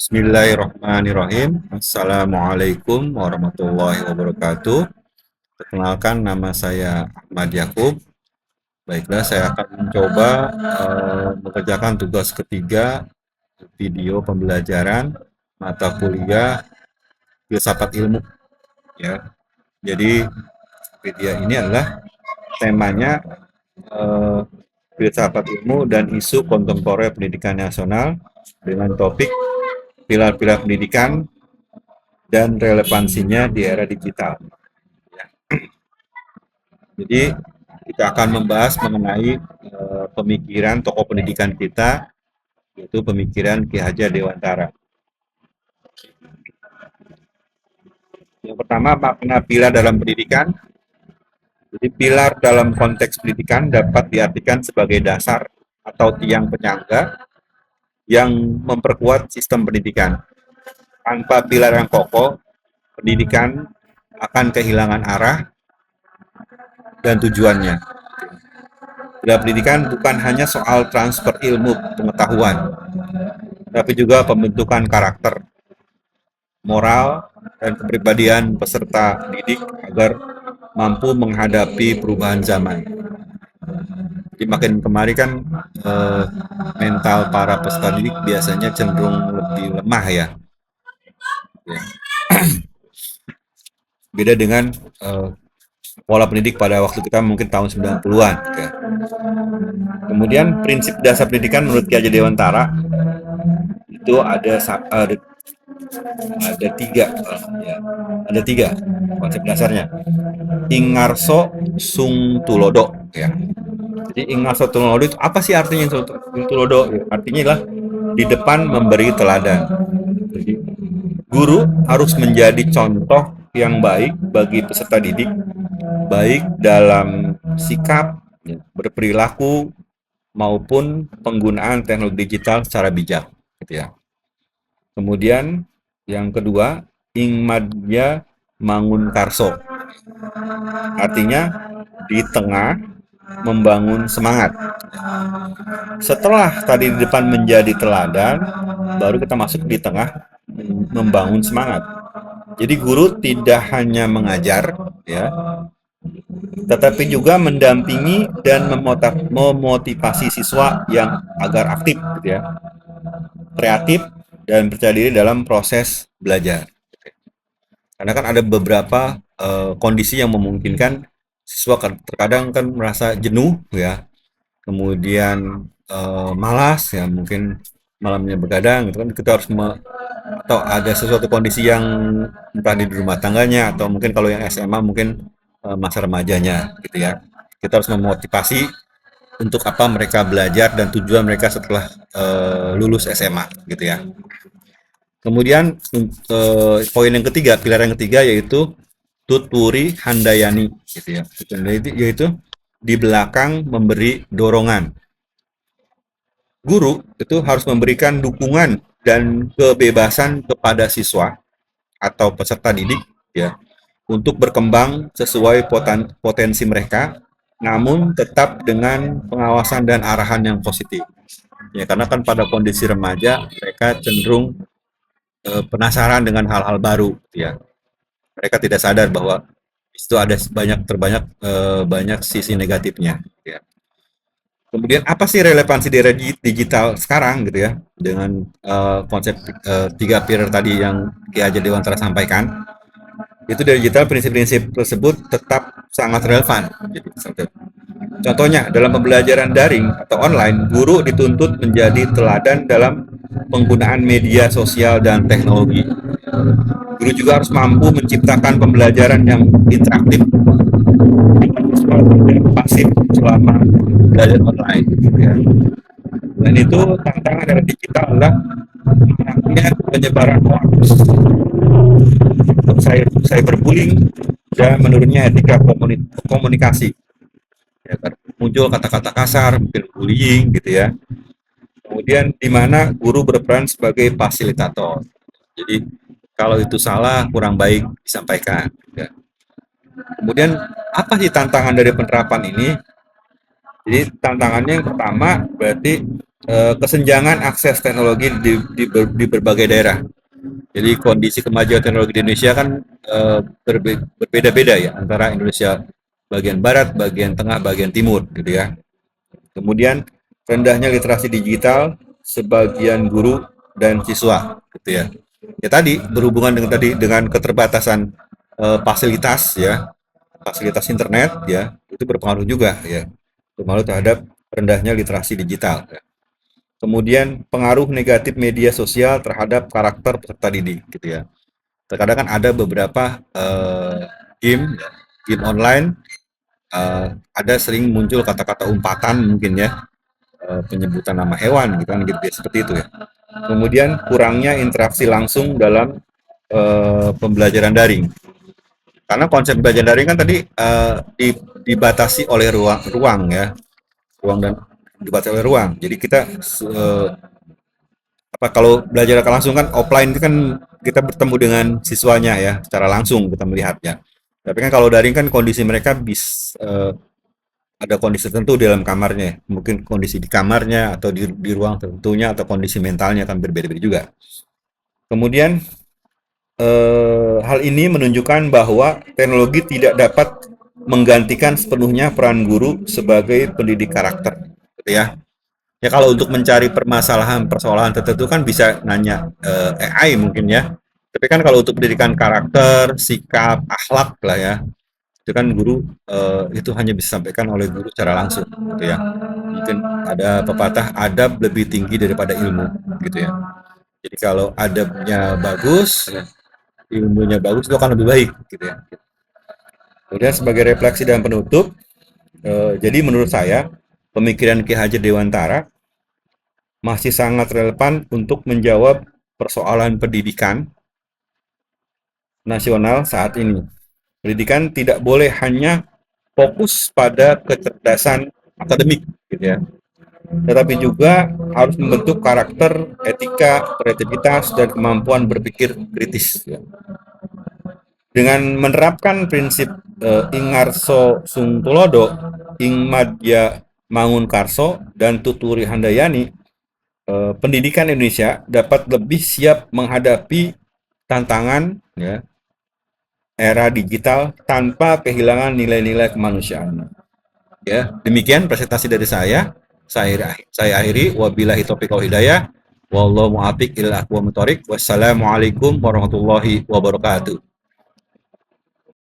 Bismillahirrahmanirrahim. Assalamualaikum warahmatullahi wabarakatuh. Perkenalkan, nama saya Ahmad Yakub. Baiklah, saya akan mencoba mengerjakan tugas ketiga video pembelajaran mata kuliah filsafat ilmu. Ya, jadi video ini adalah temanya eh, filsafat ilmu dan isu kontemporer pendidikan nasional dengan topik pilar-pilar pendidikan dan relevansinya di era digital. Jadi kita akan membahas mengenai pemikiran tokoh pendidikan kita, yaitu pemikiran Ki Hajar Dewantara. Yang pertama, makna pilar dalam pendidikan. Jadi pilar dalam konteks pendidikan dapat diartikan sebagai dasar atau tiang penyangga yang memperkuat sistem pendidikan. Tanpa pilar yang kokoh, pendidikan akan kehilangan arah dan tujuannya. Dalam pendidikan bukan hanya soal transfer ilmu pengetahuan, tapi juga pembentukan karakter, moral, dan kepribadian peserta didik agar mampu menghadapi perubahan zaman. Jadi makin kemari kan mental para peserta didik biasanya cenderung lebih lemah ya. Beda dengan pola pendidik pada waktu kita mungkin tahun 90-an. Ya. Kemudian prinsip dasar pendidikan menurut Ki Hajar Dewantara itu ada tiga, ya. Ada tiga konsep dasarnya. Ingarso sung tulodo, ya. Jadi ingarso tulodo itu apa sih artinya sung tulodo? Ya, artinya adalah di depan memberi teladan. Jadi guru harus menjadi contoh yang baik bagi peserta didik, baik dalam sikap, ya, berperilaku maupun penggunaan teknologi digital secara bijak, gitu ya. Kemudian yang kedua, ingmadya mangun karso. Artinya di tengah membangun semangat. Setelah tadi di depan menjadi teladan, baru kita masuk di tengah membangun semangat. Jadi guru tidak hanya mengajar, ya, tetapi juga mendampingi dan memotivasi siswa yang agar aktif, gitu ya, kreatif dan percaya diri dalam proses belajar. Karena kan ada beberapa kondisi yang memungkinkan siswa terkadang kan merasa jenuh, ya, kemudian malas, ya, mungkin malamnya begadang, gitu kan, kita harus atau ada sesuatu kondisi yang entah di rumah tangganya atau mungkin kalau yang SMA mungkin masa remajanya, gitu ya. Kita harus memotivasi untuk apa mereka belajar dan tujuan mereka setelah lulus SMA, gitu ya. Kemudian poin yang ketiga, pilar yang ketiga yaitu tuturi handayani, gitu ya. Yaitu di belakang memberi dorongan. Guru itu harus memberikan dukungan dan kebebasan kepada siswa atau peserta didik, ya, untuk berkembang sesuai potensi mereka, namun tetap dengan pengawasan dan arahan yang positif. Ya, karena kan pada kondisi remaja mereka cenderung penasaran dengan hal-hal baru, ya. Mereka tidak sadar bahwa itu ada banyak sisi negatifnya, ya. Kemudian apa sih relevansi dari digital sekarang, gitu ya, dengan konsep tiga pilar tadi yang Ki Hajar Dewantara sampaikan? Itu dari digital prinsip-prinsip tersebut tetap sangat relevan. Contohnya, dalam pembelajaran daring atau online, guru dituntut menjadi teladan dalam penggunaan media sosial dan teknologi. Guru juga harus mampu menciptakan pembelajaran yang interaktif dan pasif selama belajar online, gitu ya. Dan itu tantangan dari digital adalah maraknya penyebaran hoax, cyberbullying, dan menurunnya etika komunikasi. Ya, muncul kata-kata kasar, mungkin bullying, gitu ya. Kemudian di mana guru berperan sebagai fasilitator. Jadi kalau itu salah, kurang baik disampaikan, ya. Kemudian apa sih tantangan dari penerapan ini? Jadi tantangannya yang pertama berarti kesenjangan akses teknologi di berbagai daerah. Jadi kondisi kemajuan teknologi di Indonesia kan berbeda-beda ya antara Indonesia bagian barat, bagian tengah, bagian timur gitu ya. Kemudian rendahnya literasi digital sebagian guru dan siswa gitu ya. Ya tadi berhubungan dengan keterbatasan fasilitas ya, fasilitas internet ya, itu berpengaruh juga ya. Berpengaruh terhadap rendahnya literasi digital ya. Kemudian pengaruh negatif media sosial terhadap karakter peserta didik gitu ya. Terkadang kan ada beberapa game game online, ada sering muncul kata-kata umpatan mungkin ya, penyebutan nama hewan gitu kan gitu ya, seperti itu ya. Kemudian kurangnya interaksi langsung dalam pembelajaran daring. Karena konsep belajar daring kan tadi dibatasi oleh ruang ya, ruang dan dibatasi oleh ruang. Jadi kita apa kalau belajar langsung kan offline itu kan kita bertemu dengan siswanya ya, secara langsung kita melihatnya. Tapi kan kalau daring kan kondisi mereka ada kondisi tertentu di dalam kamarnya, mungkin kondisi di kamarnya atau di ruang tertentunya atau kondisi mentalnya akan berbeda-beda juga. Kemudian hal ini menunjukkan bahwa teknologi tidak dapat menggantikan sepenuhnya peran guru sebagai pendidik karakter, gitu ya. Ya kalau untuk mencari permasalahan-persoalan tertentu kan bisa nanya AI mungkin ya. Tapi kan kalau untuk pendidikan karakter, sikap, akhlak lah ya, itu kan guru itu hanya bisa disampaikan oleh guru secara langsung, gitu ya. Mungkin ada pepatah adab lebih tinggi daripada ilmu, gitu ya. Jadi kalau adabnya bagus, ilmunya bagus itu akan lebih baik, gitu ya. Kemudian sebagai refleksi dan penutup, jadi menurut saya pemikiran Ki Hajar Dewantara masih sangat relevan untuk menjawab persoalan pendidikan nasional saat ini. Pendidikan tidak boleh hanya fokus pada kecerdasan akademik, gitu ya, tetapi juga harus membentuk karakter, etika, kreativitas, dan kemampuan berpikir kritis. Ya. Dengan menerapkan prinsip Ingarso Sungtulodo, Ingmadya Mangunkarso, dan Tuturi Handayani, pendidikan Indonesia dapat lebih siap menghadapi tantangan ya, era digital tanpa kehilangan nilai-nilai kemanusiaan. Ya, demikian presentasi dari saya. Saya akhiri. Wabillahi taufiq wal hidayah. Wallahu muwaffiq ila aqwamit thoriq. Wassalamualaikum warahmatullahi wabarakatuh.